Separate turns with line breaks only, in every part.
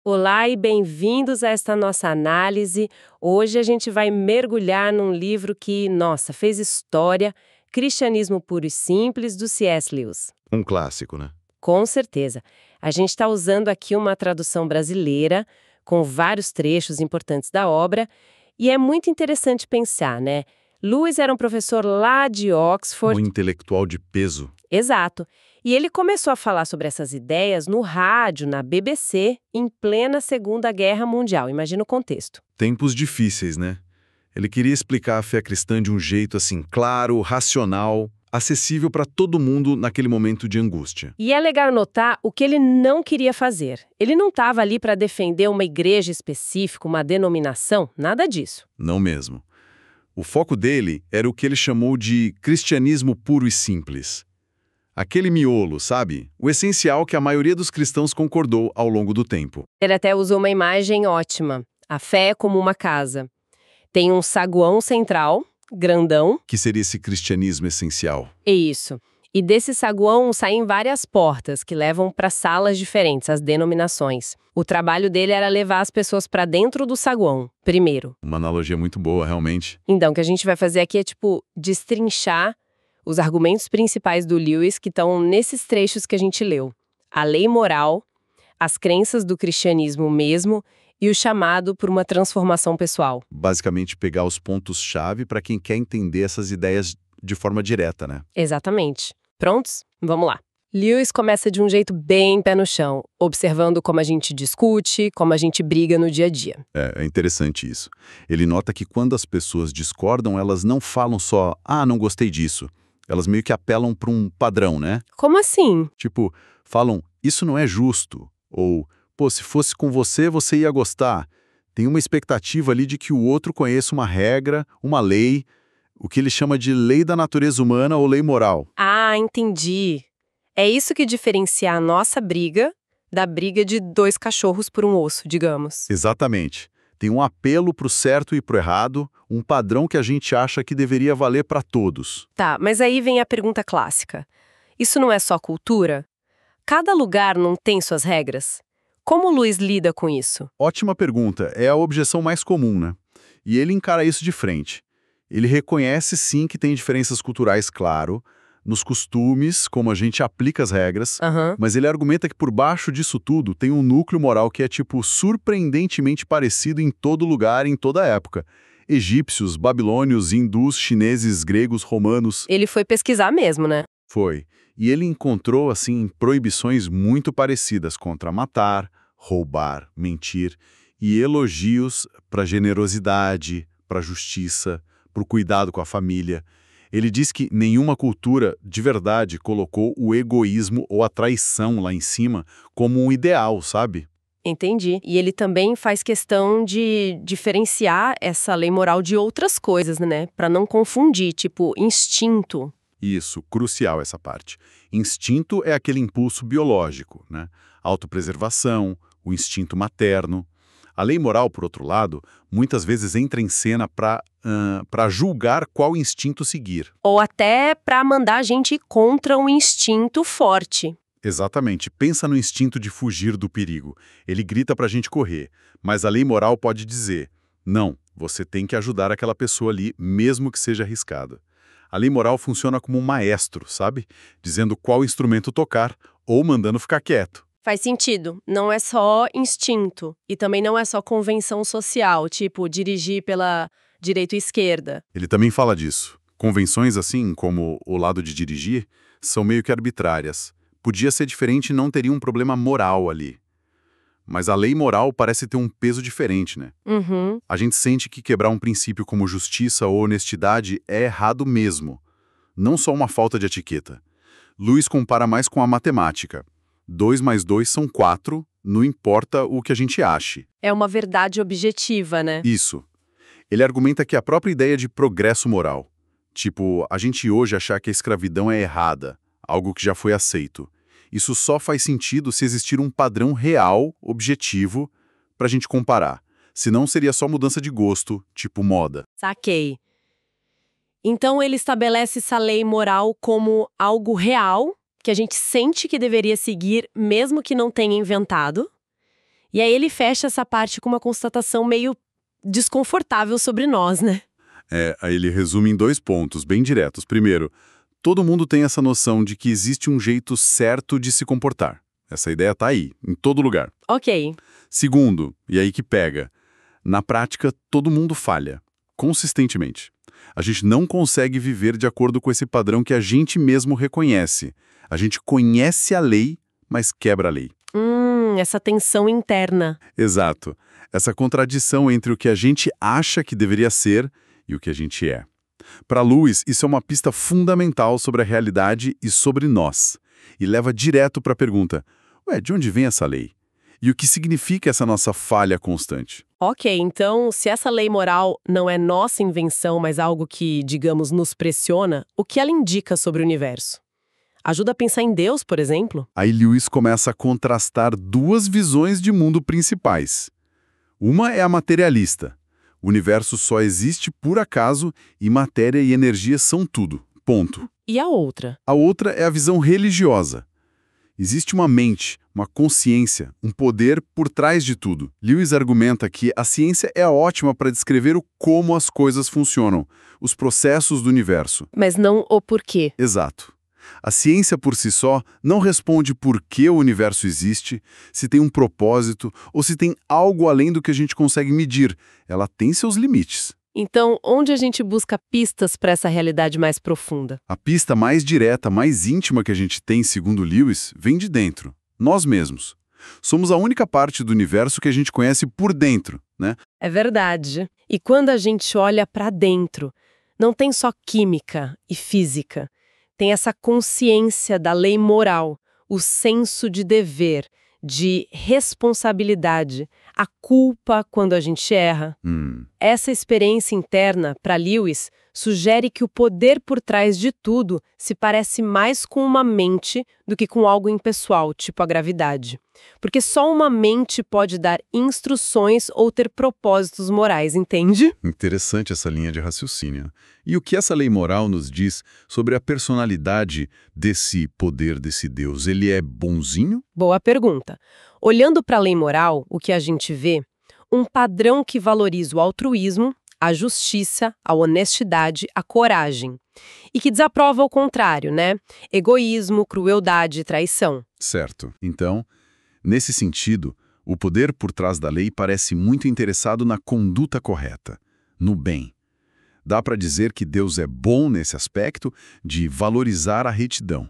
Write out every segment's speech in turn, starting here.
Olá e bem-vindos a esta nossa análise. Hoje a gente vai mergulhar num livro que, nossa, fez história, Cristianismo Puro e Simples, do C.S. Lewis.
Um clássico, né?
Com certeza. A gente está usando aqui uma tradução brasileira, com vários trechos importantes da obra, e é muito interessante pensar, né? Lewis era um professor lá de
Um
Oxford.
intelectual de peso.
Exato. E ele começou a falar sobre essas ideias no rádio, na BBC, em plena Segunda Guerra Mundial. Imagina o contexto.
Tempos difíceis, né? Ele queria explicar a fé cristã de um jeito assim claro, racional, acessível para todo mundo naquele momento de angústia.
E é legal notar o que ele não queria fazer. Ele não estava ali para defender uma igreja específica, uma denominação, nada disso.
Não mesmo. O foco dele era o que ele chamou de cristianismo puro e simples. Aquele miolo, sabe? O essencial que a maioria dos cristãos concordou ao longo do tempo.
Ele até usou uma imagem ótima. A fé é como uma casa. Tem um saguão central, grandão.
Que seria esse cristianismo essencial?
É isso. E desse saguão saem várias portas que levam para salas diferentes, as denominações. O trabalho dele era levar as pessoas para dentro do saguão, primeiro.
Uma analogia muito boa, realmente.
Então, o que a gente vai fazer aqui é, destrinchar os argumentos principais do Lewis que estão nesses trechos que a gente leu. A lei moral, as crenças do cristianismo mesmo e o chamado por uma transformação pessoal.
Basicamente, pegar os pontos-chave para quem quer entender essas ideias de forma direta, né?
Exatamente. Prontos? Vamos lá. Lewis começa de um jeito bem pé no chão, observando como a gente discute, como a gente briga no dia a dia.
É interessante isso. Ele nota que quando as pessoas discordam, elas não falam só, não gostei disso. Elas meio que apelam para um padrão, né?
Como assim?
Tipo, falam, isso não é justo. Ou, pô, se fosse com você, você ia gostar. Tem uma expectativa ali de que o outro conheça uma regra, uma lei, o que ele chama de lei da natureza humana ou lei moral.
Ah, entendi. É isso que diferencia a nossa briga da briga de dois cachorros por um osso, digamos.
Exatamente. Tem um apelo para o certo e para o errado, um padrão que a gente acha que deveria valer para todos.
Tá, mas aí vem a pergunta clássica. Isso não é só cultura? Cada lugar não tem suas regras? Como o Luiz lida com isso?
Ótima pergunta. É a objeção mais comum, né? E ele encara isso de frente. Ele reconhece sim que tem diferenças culturais, claro, nos costumes, como a gente aplica as regras, mas ele argumenta que por baixo disso tudo tem um núcleo moral que é, surpreendentemente parecido em todo lugar, em toda época. Egípcios, babilônios, hindus, chineses, gregos, romanos.
Ele foi pesquisar mesmo, né?
Foi. E ele encontrou, assim, proibições muito parecidas contra matar, roubar, mentir, e elogios para generosidade, para justiça, para o cuidado com a família. Ele diz que nenhuma cultura, de verdade, colocou o egoísmo ou a traição lá em cima como um ideal, sabe?
Entendi. E ele também faz questão de diferenciar essa lei moral de outras coisas, né? Para não confundir, tipo, instinto.
Isso, crucial essa parte. Instinto é aquele impulso biológico, né? Autopreservação, o instinto materno. A lei moral, por outro lado, muitas vezes entra em cena para julgar qual instinto seguir.
Ou até para mandar a gente ir contra um instinto forte.
Exatamente. Pensa no instinto de fugir do perigo. Ele grita para a gente correr. Mas a lei moral pode dizer, não, você tem que ajudar aquela pessoa ali, mesmo que seja arriscado. A lei moral funciona como um maestro, sabe? Dizendo qual instrumento tocar ou mandando ficar quieto.
Faz sentido. Não é só instinto. E também não é só convenção social, tipo dirigir pela direita e esquerda.
Ele também fala disso. Convenções assim, como o lado de dirigir, são meio que arbitrárias. Podia ser diferente e não teria um problema moral ali. Mas a lei moral parece ter um peso diferente, né? A gente sente que quebrar um princípio como justiça ou honestidade é errado mesmo. Não só uma falta de etiqueta. Lewis compara mais com a matemática. 2 mais 2 são 4, não importa o que a gente ache.
É uma verdade objetiva, né?
Isso. Ele argumenta que a própria ideia de progresso moral, tipo, a gente hoje achar que a escravidão é errada, algo que já foi aceito, isso só faz sentido se existir um padrão real, objetivo, para a gente comparar. Senão seria só mudança de gosto, tipo moda.
Saquei. Então ele estabelece essa lei moral como algo real, que a gente sente que deveria seguir, mesmo que não tenha inventado. E aí ele fecha essa parte com uma constatação meio desconfortável sobre nós, né?
Aí ele resume em 2 pontos, bem diretos. Primeiro, todo mundo tem essa noção de que existe um jeito certo de se comportar. Essa ideia tá aí, em todo lugar.
Ok.
Segundo, e aí que pega, na prática todo mundo falha, consistentemente. A gente não consegue viver de acordo com esse padrão que a gente mesmo reconhece. A gente conhece a lei, mas quebra a lei.
Essa tensão interna.
Exato. Essa contradição entre o que a gente acha que deveria ser e o que a gente é. Para Lewis, isso é uma pista fundamental sobre a realidade e sobre nós. E leva direto para a pergunta, de onde vem essa lei? E o que significa essa nossa falha constante?
Ok, então, se essa lei moral não é nossa invenção, mas algo que, digamos, nos pressiona, o que ela indica sobre o universo? Ajuda a pensar em Deus, por exemplo?
Aí Lewis começa a contrastar 2 visões de mundo principais. Uma é a materialista. O universo só existe por acaso e matéria e energia são tudo. Ponto.
E a outra?
A outra é a visão religiosa. Existe uma mente, uma consciência, um poder por trás de tudo. Lewis argumenta que a ciência é ótima para descrever o como as coisas funcionam, os processos do universo.
Mas não o porquê.
Exato. A ciência por si só não responde por que o universo existe, se tem um propósito ou se tem algo além do que a gente consegue medir. Ela tem seus limites.
Então, onde a gente busca pistas para essa realidade mais profunda?
A pista mais direta, mais íntima que a gente tem, segundo Lewis, vem de dentro. Nós mesmos. Somos a única parte do universo que a gente conhece por dentro, né?
É verdade. E quando a gente olha para dentro, não tem só química e física. Tem essa consciência da lei moral, o senso de dever, de responsabilidade, a culpa quando a gente erra. Essa experiência interna, para Lewis, sugere que o poder por trás de tudo se parece mais com uma mente do que com algo impessoal, tipo a gravidade. Porque só uma mente pode dar instruções ou ter propósitos morais, entende?
Interessante essa linha de raciocínio. E o que essa lei moral nos diz sobre a personalidade desse poder, desse Deus? Ele é bonzinho?
Boa pergunta. Olhando para a lei moral, o que a gente vê? Um padrão que valoriza o altruísmo, a justiça, a honestidade, a coragem. E que desaprova o contrário, né? Egoísmo, crueldade e traição.
Certo. Então, nesse sentido, o poder por trás da lei parece muito interessado na conduta correta, no bem. Dá para dizer que Deus é bom nesse aspecto de valorizar a retidão.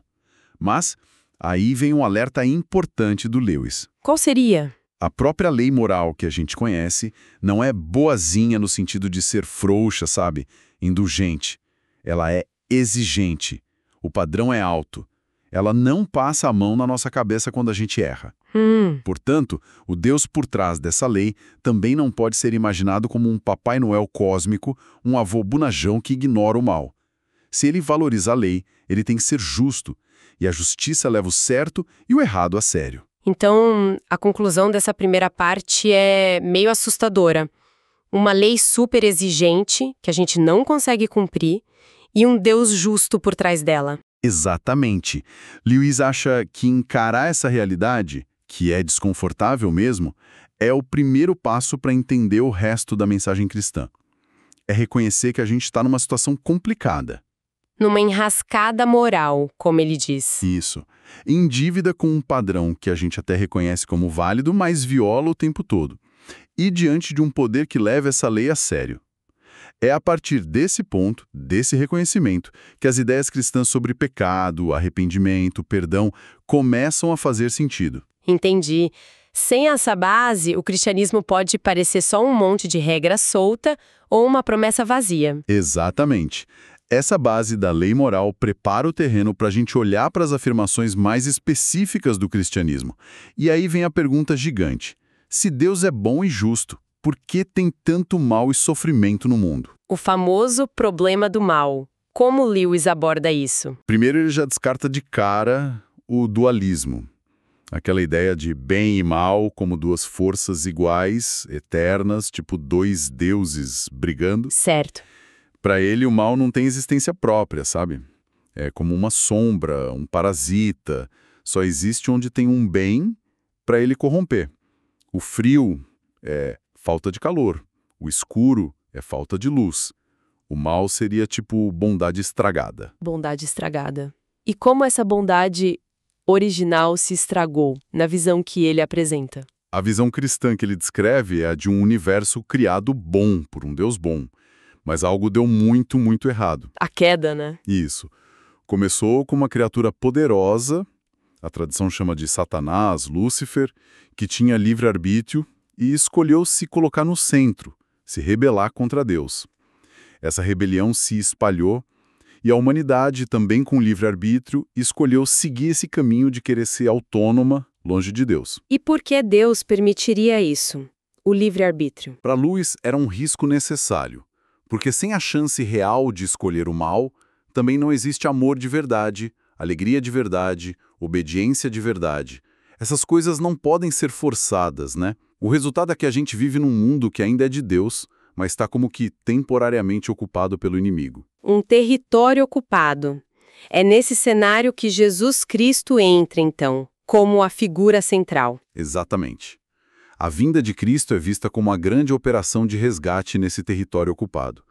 Mas aí vem um alerta importante do Lewis.
Qual seria?
A própria lei moral que a gente conhece não é boazinha no sentido de ser frouxa, sabe? Indulgente. Ela é exigente. O padrão é alto. Ela não passa a mão na nossa cabeça quando a gente erra. Portanto, o Deus por trás dessa lei também não pode ser imaginado como um Papai Noel cósmico, um avô bonajão que ignora o mal. Se ele valoriza a lei, ele tem que ser justo, e a justiça leva o certo e o errado a sério.
Então, a conclusão dessa primeira parte é meio assustadora. Uma lei super exigente, que a gente não consegue cumprir, e um Deus justo por trás dela.
Exatamente. Lewis acha que encarar essa realidade, que é desconfortável mesmo, é o primeiro passo para entender o resto da mensagem cristã. É reconhecer que a gente está numa situação complicada.
Numa enrascada moral, como ele diz.
Isso. Em dívida com um padrão que a gente até reconhece como válido, mas viola o tempo todo. E diante de um poder que leva essa lei a sério. É a partir desse ponto, desse reconhecimento, que as ideias cristãs sobre pecado, arrependimento, perdão, começam a fazer sentido.
Entendi. Sem essa base, o cristianismo pode parecer só um monte de regra solta ou uma promessa vazia.
Exatamente. Essa base da lei moral prepara o terreno para a gente olhar para as afirmações mais específicas do cristianismo. E aí vem a pergunta gigante. Se Deus é bom e justo, por que tem tanto mal e sofrimento no mundo?
O famoso problema do mal. Como Lewis aborda isso?
Primeiro, ele já descarta de cara o dualismo. Aquela ideia de bem e mal como 2 forças iguais, eternas, tipo 2 deuses brigando.
Certo.
Para ele, o mal não tem existência própria, sabe? É como uma sombra, um parasita. Só existe onde tem um bem para ele corromper. O frio é falta de calor, o escuro é falta de luz. O mal seria tipo bondade estragada.
Bondade estragada. E como essa bondade original se estragou na visão que ele apresenta?
A visão cristã que ele descreve é a de um universo criado bom por um Deus bom, mas algo deu muito, muito errado.
A queda, né?
Isso. Começou com uma criatura poderosa, a tradição chama de Satanás, Lúcifer, que tinha livre-arbítrio e escolheu se colocar no centro, se rebelar contra Deus. Essa rebelião se espalhou e a humanidade, também com livre-arbítrio, escolheu seguir esse caminho de querer ser autônoma, longe de Deus.
E por que Deus permitiria isso? O livre-arbítrio.
Para Lewis, era um risco necessário, porque sem a chance real de escolher o mal, também não existe amor de verdade, alegria de verdade, obediência de verdade. Essas coisas não podem ser forçadas, né? O resultado é que a gente vive num mundo que ainda é de Deus, mas está como que temporariamente ocupado pelo inimigo.
Um território ocupado. É nesse cenário que Jesus Cristo entra, então, como a figura central.
Exatamente. A vinda de Cristo é vista como uma grande operação de resgate nesse território ocupado.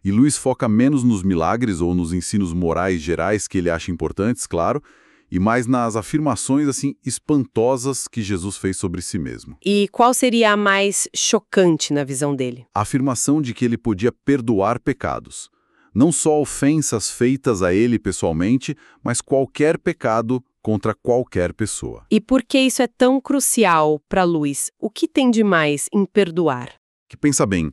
E Lewis foca menos nos milagres ou nos ensinos morais gerais que ele acha importantes, claro, e mais nas afirmações assim espantosas que Jesus fez sobre si mesmo.
E qual seria a mais chocante na visão dele?
A afirmação de que ele podia perdoar pecados. Não só ofensas feitas a ele pessoalmente, mas qualquer pecado contra qualquer pessoa.
E por que isso é tão crucial para Lewis? O que tem de mais em perdoar?
Que pensa bem,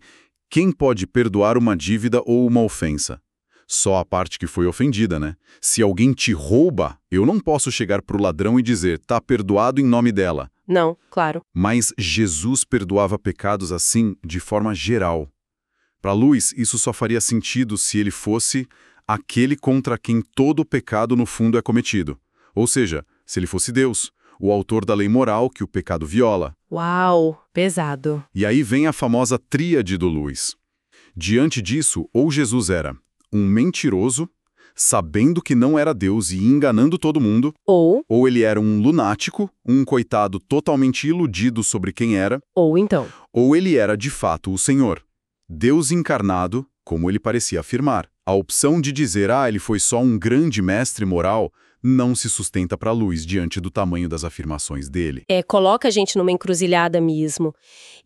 quem pode perdoar uma dívida ou uma ofensa? Só a parte que foi ofendida, né? Se alguém te rouba, eu não posso chegar pro ladrão e dizer, tá perdoado em nome dela.
Não, claro.
Mas Jesus perdoava pecados assim, de forma geral. Para Lewis, isso só faria sentido se ele fosse aquele contra quem todo pecado no fundo é cometido. Ou seja, se ele fosse Deus, o autor da lei moral que o pecado viola.
Uau, pesado.
E aí vem a famosa tríade do Lewis. Diante disso, ou Jesus era um mentiroso, sabendo que não era Deus e enganando todo mundo, ou ele era um lunático, um coitado totalmente iludido sobre quem era, ou ele era de fato o Senhor, Deus encarnado, como ele parecia afirmar. A opção de dizer, ele foi só um grande mestre moral, não se sustenta para Lewis diante do tamanho das afirmações dele.
Coloca a gente numa encruzilhada mesmo.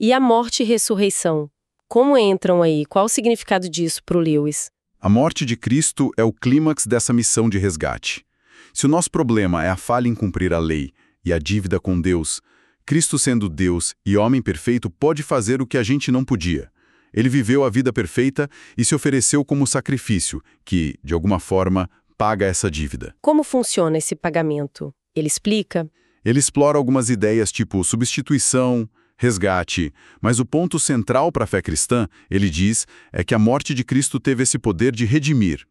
E a morte e ressurreição? Como entram aí? Qual o significado disso para o Lewis?
A morte de Cristo é o clímax dessa missão de resgate. Se o nosso problema é a falha em cumprir a lei e a dívida com Deus, Cristo, sendo Deus e homem perfeito, pode fazer o que a gente não podia. Ele viveu a vida perfeita e se ofereceu como sacrifício, que, de alguma forma, paga essa dívida.
Como funciona esse pagamento? Ele explica?
Ele explora algumas ideias tipo substituição, resgate, mas o ponto central para a fé cristã, ele diz, é que a morte de Cristo teve esse poder de redimir.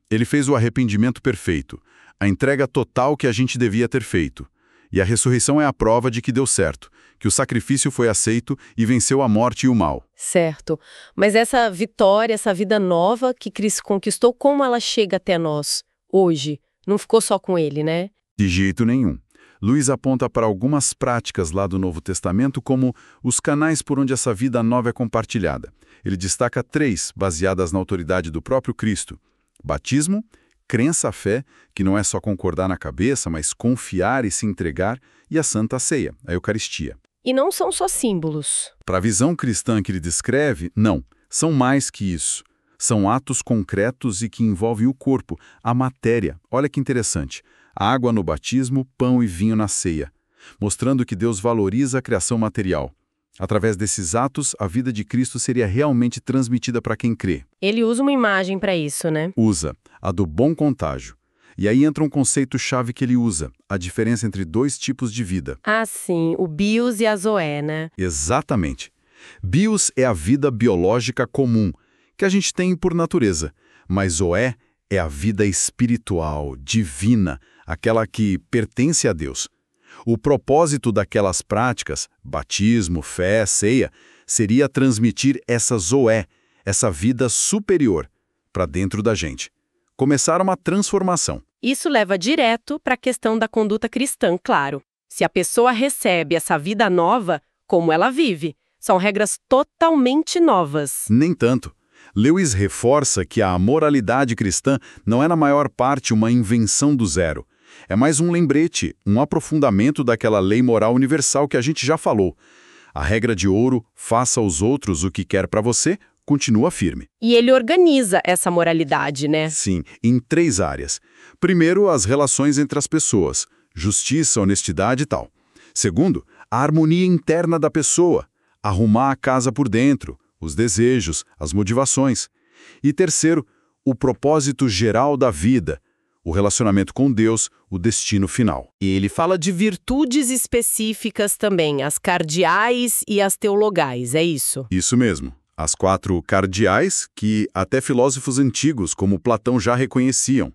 Ele fez o arrependimento perfeito, a entrega total que a gente devia ter feito. E a ressurreição é a prova de que deu certo, que o sacrifício foi aceito e venceu a morte e o mal.
Certo. Mas essa vitória, essa vida nova que Cristo conquistou, como ela chega até nós hoje? Não ficou só com ele, né?
De jeito nenhum. Lewis aponta para algumas práticas lá do Novo Testamento como os canais por onde essa vida nova é compartilhada. Ele destaca 3, baseadas na autoridade do próprio Cristo. Batismo, crença-fé, que não é só concordar na cabeça, mas confiar e se entregar, e a Santa Ceia, a Eucaristia.
E não são só símbolos.
Para a visão cristã que ele descreve, não, são mais que isso. São atos concretos e que envolvem o corpo, a matéria. Olha que interessante. Água no batismo, pão e vinho na ceia, mostrando que Deus valoriza a criação material. Através desses atos, a vida de Cristo seria realmente transmitida para quem crê.
Ele usa uma imagem para isso, né?
Usa, a do bom contágio. E aí entra um conceito-chave que ele usa, a diferença entre 2 tipos de vida.
Ah, sim, o bios e a zoé, né?
Exatamente. Bios é a vida biológica comum, que a gente tem por natureza, mas zoé é a vida espiritual, divina, aquela que pertence a Deus. O propósito daquelas práticas, batismo, fé, ceia, seria transmitir essa zoé, essa vida superior, para dentro da gente. Começar uma transformação.
Isso leva direto para a questão da conduta cristã, claro. Se a pessoa recebe essa vida nova, como ela vive. São regras totalmente novas.
Nem tanto. Lewis reforça que a moralidade cristã não é na maior parte uma invenção do zero. É mais um lembrete, um aprofundamento daquela lei moral universal que a gente já falou. A regra de ouro, faça aos outros o que quer para você, continua firme.
E ele organiza essa moralidade, né?
Sim, em 3 áreas. Primeiro, as relações entre as pessoas, justiça, honestidade e tal. Segundo, a harmonia interna da pessoa, arrumar a casa por dentro, os desejos, as motivações. E terceiro, o propósito geral da vida, o relacionamento com Deus, o destino final.
E ele fala de virtudes específicas também, as cardeais e as teologais, é isso?
Isso mesmo. As 4 cardeais que até filósofos antigos como Platão já reconheciam.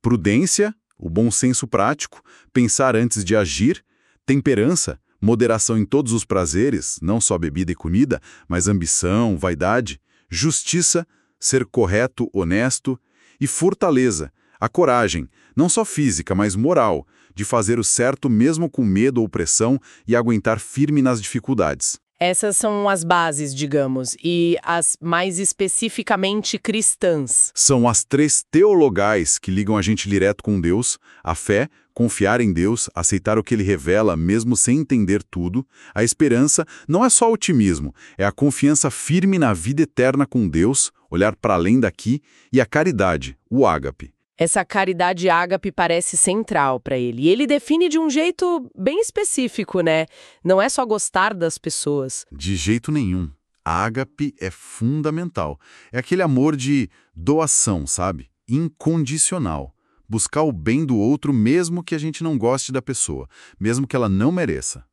Prudência, o bom senso prático, pensar antes de agir, temperança, moderação em todos os prazeres, não só bebida e comida, mas ambição, vaidade, justiça, ser correto, honesto, e fortaleza, a coragem, não só física, mas moral, de fazer o certo mesmo com medo ou pressão e aguentar firme nas dificuldades.
Essas são as bases, digamos, e as mais especificamente cristãs.
São as 3 teologais que ligam a gente direto com Deus, a fé, confiar em Deus, aceitar o que Ele revela mesmo sem entender tudo. A esperança não é só otimismo, é a confiança firme na vida eterna com Deus, olhar para além daqui, e a caridade, o ágape.
Essa caridade ágape parece central para ele. E ele define de um jeito bem específico, né? Não é só gostar das pessoas.
De jeito nenhum. A ágape é fundamental. É aquele amor de doação, sabe? Incondicional. Buscar o bem do outro mesmo que a gente não goste da pessoa, mesmo que ela não mereça.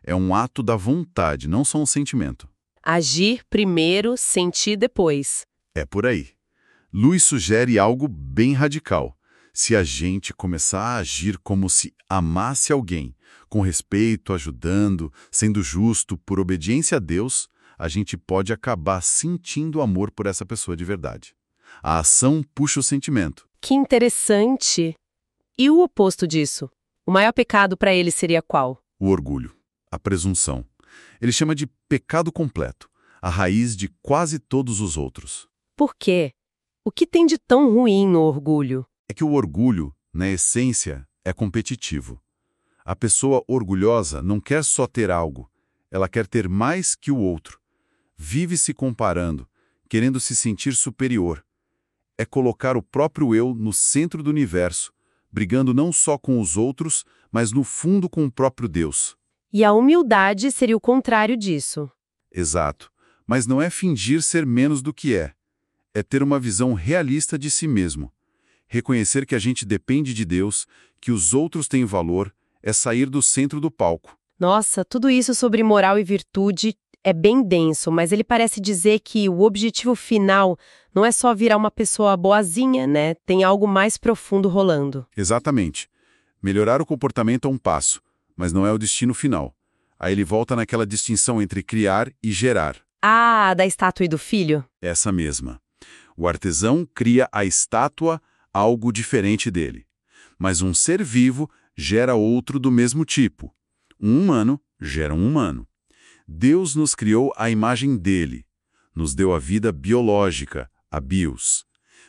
É um ato da vontade, não só um sentimento.
Agir primeiro, sentir depois.
É por aí. Lewis sugere algo bem radical. Se a gente começar a agir como se amasse alguém, com respeito, ajudando, sendo justo, por obediência a Deus, a gente pode acabar sentindo amor por essa pessoa de verdade. A ação puxa o sentimento.
Que interessante. E o oposto disso? O maior pecado para ele seria qual?
O orgulho, a presunção. Ele chama de pecado completo, a raiz de quase todos os outros.
Por quê? O que tem de tão ruim no orgulho?
É que o orgulho, na essência, é competitivo. A pessoa orgulhosa não quer só ter algo, ela quer ter mais que o outro. Vive se comparando, querendo se sentir superior. É colocar o próprio eu no centro do universo, brigando não só com os outros, mas no fundo com o próprio Deus.
E a humildade seria o contrário disso.
Exato. Mas não é fingir ser menos do que é. É ter uma visão realista de si mesmo. Reconhecer que a gente depende de Deus, que os outros têm valor, é sair do centro do palco.
Nossa, tudo isso sobre moral e virtude é bem denso, mas ele parece dizer que o objetivo final não é só virar uma pessoa boazinha, né? Tem algo mais profundo rolando.
Exatamente. Melhorar o comportamento é um passo, mas não é o destino final. Aí ele volta naquela distinção entre criar e gerar.
Ah, da estátua e do filho?
Essa mesma. O artesão cria a estátua, algo diferente dele. Mas um ser vivo gera outro do mesmo tipo. Um humano gera um humano. Deus nos criou à imagem dele. Nos deu a vida biológica, a bios.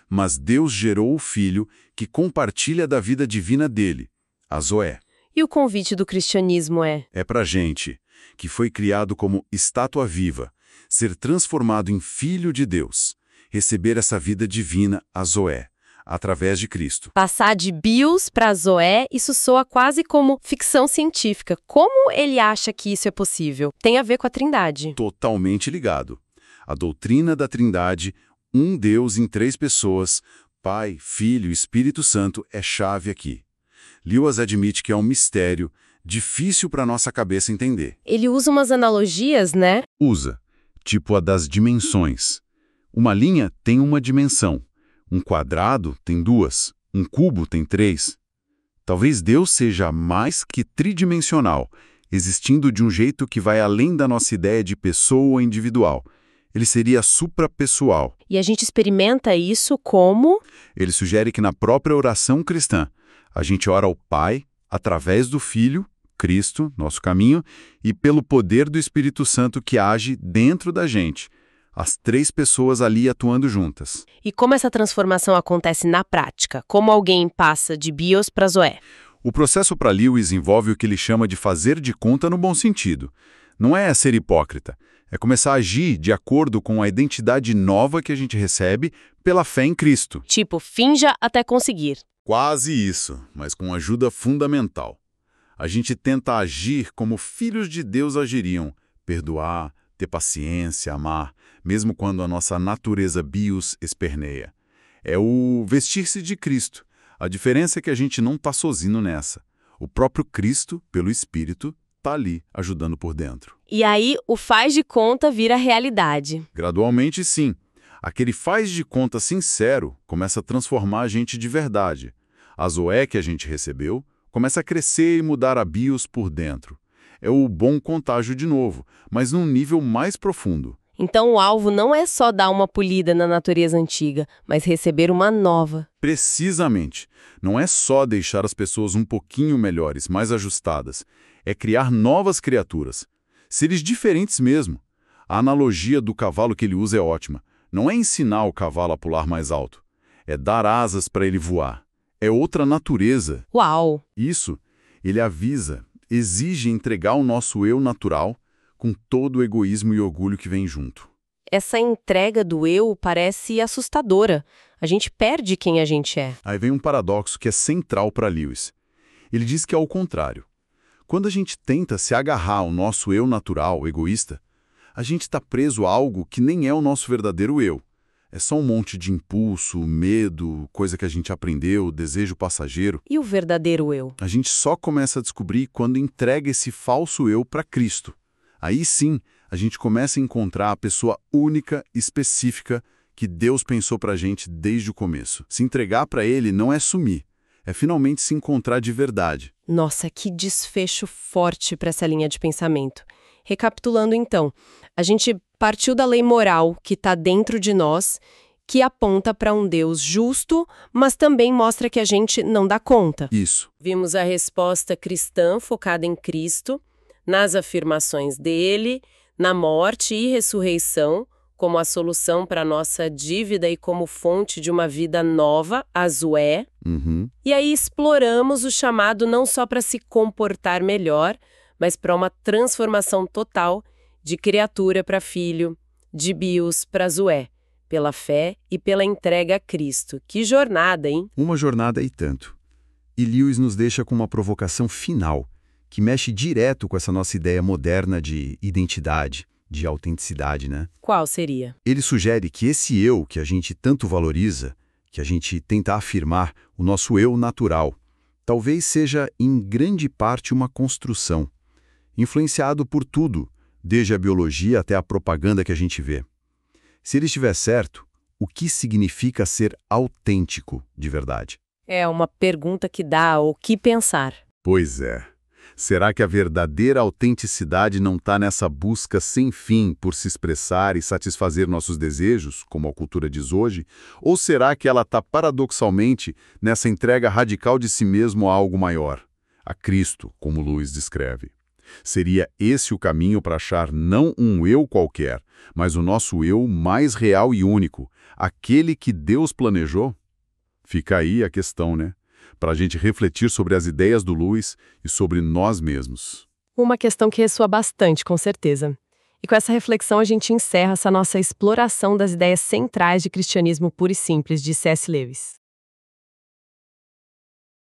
Mas Deus gerou o Filho que compartilha da vida divina dele, a Zoé.
E o convite do cristianismo é?
É pra gente, que foi criado como estátua viva, ser transformado em filho de Deus, receber essa vida divina, a Zoé, através de Cristo.
Passar de bios para Zoé, isso soa quase como ficção científica. Como ele acha que isso é possível? Tem a ver com a Trindade.
Totalmente ligado. A doutrina da Trindade, um Deus em 3 pessoas, Pai, Filho e Espírito Santo, é chave aqui. Lewis admite que é um mistério, difícil para nossa cabeça entender.
Ele usa umas analogias, né?
Usa, tipo a das dimensões. Uma linha tem uma dimensão, um quadrado tem 2, um cubo tem 3. Talvez Deus seja mais que tridimensional, existindo de um jeito que vai além da nossa ideia de pessoa individual. Ele seria suprapessoal.
E a gente experimenta isso como?
Ele sugere que na própria oração cristã, a gente ora ao Pai, através do Filho, Cristo, nosso caminho, e pelo poder do Espírito Santo que age dentro da gente. As três pessoas ali atuando juntas.
E como essa transformação acontece na prática? Como alguém passa de bios para zoé?
O processo para Lewis envolve o que ele chama de fazer de conta no bom sentido. Não é ser hipócrita, é começar a agir de acordo com a identidade nova que a gente recebe pela fé em Cristo.
Tipo, finja até conseguir.
Quase isso, mas com ajuda fundamental. A gente tenta agir como filhos de Deus agiriam, perdoar, ter paciência, amar, mesmo quando a nossa natureza bios esperneia. É o vestir-se de Cristo. A diferença é que a gente não está sozinho nessa. O próprio Cristo, pelo Espírito, está ali, ajudando por dentro.
E aí, o faz de conta vira realidade.
Gradualmente, sim. Aquele faz de conta sincero começa a transformar a gente de verdade. A zoé que a gente recebeu começa a crescer e mudar a bios por dentro. É o bom contágio de novo, mas num nível mais profundo.
Então o alvo não é só dar uma polida na natureza antiga, mas receber uma nova.
Precisamente. Não é só deixar as pessoas um pouquinho melhores, mais ajustadas. É criar novas criaturas. Seres diferentes mesmo. A analogia do cavalo que ele usa é ótima. Não é ensinar o cavalo a pular mais alto. É dar asas para ele voar. É outra natureza.
Uau!
Isso, ele avisa, exige entregar o nosso eu natural com todo o egoísmo e orgulho que vem junto.
Essa entrega do eu parece assustadora. A gente perde quem a gente é.
Aí vem um paradoxo que é central para Lewis. Ele diz que é o contrário. Quando a gente tenta se agarrar ao nosso eu natural, egoísta, a gente está preso a algo que nem é o nosso verdadeiro eu. É só um monte de impulso, medo, coisa que a gente aprendeu, desejo passageiro.
E o verdadeiro eu?
A gente só começa a descobrir quando entrega esse falso eu para Cristo. Aí sim, a gente começa a encontrar a pessoa única, específica, que Deus pensou para a gente desde o começo. Se entregar para Ele não é sumir, é finalmente se encontrar de verdade.
Nossa, que desfecho forte para essa linha de pensamento. Recapitulando então, a gente partiu da lei moral que está dentro de nós, que aponta para um Deus justo, mas também mostra que a gente não dá conta.
Isso.
Vimos a resposta cristã focada em Cristo, nas afirmações dele, na morte e ressurreição, como a solução para a nossa dívida e como fonte de uma vida nova, a zoé. E aí exploramos o chamado não só para se comportar melhor, mas para uma transformação total de criatura para filho, de bios para zoé, pela fé e pela entrega a Cristo. Que jornada, hein?
Uma jornada e tanto. E Lewis nos deixa com uma provocação final, que mexe direto com essa nossa ideia moderna de identidade, de autenticidade, né?
Qual seria?
Ele sugere que esse eu que a gente tanto valoriza, que a gente tenta afirmar, o nosso eu natural, talvez seja em grande parte uma construção, influenciado por tudo, desde a biologia até a propaganda que a gente vê. Se ele estiver certo, o que significa ser autêntico de verdade?
É uma pergunta que dá o que pensar.
Pois é. Será que a verdadeira autenticidade não está nessa busca sem fim por se expressar e satisfazer nossos desejos, como a cultura diz hoje? Ou será que ela está paradoxalmente nessa entrega radical de si mesmo a algo maior, a Cristo, como Lewis descreve? Seria esse o caminho para achar não um eu qualquer, mas o nosso eu mais real e único, aquele que Deus planejou? Fica aí a questão, né? Para a gente refletir sobre as ideias do Lewis e sobre nós mesmos.
Uma questão que ressoa bastante, com certeza. E com essa reflexão a gente encerra essa nossa exploração das ideias centrais de cristianismo puro e simples de C.S. Lewis.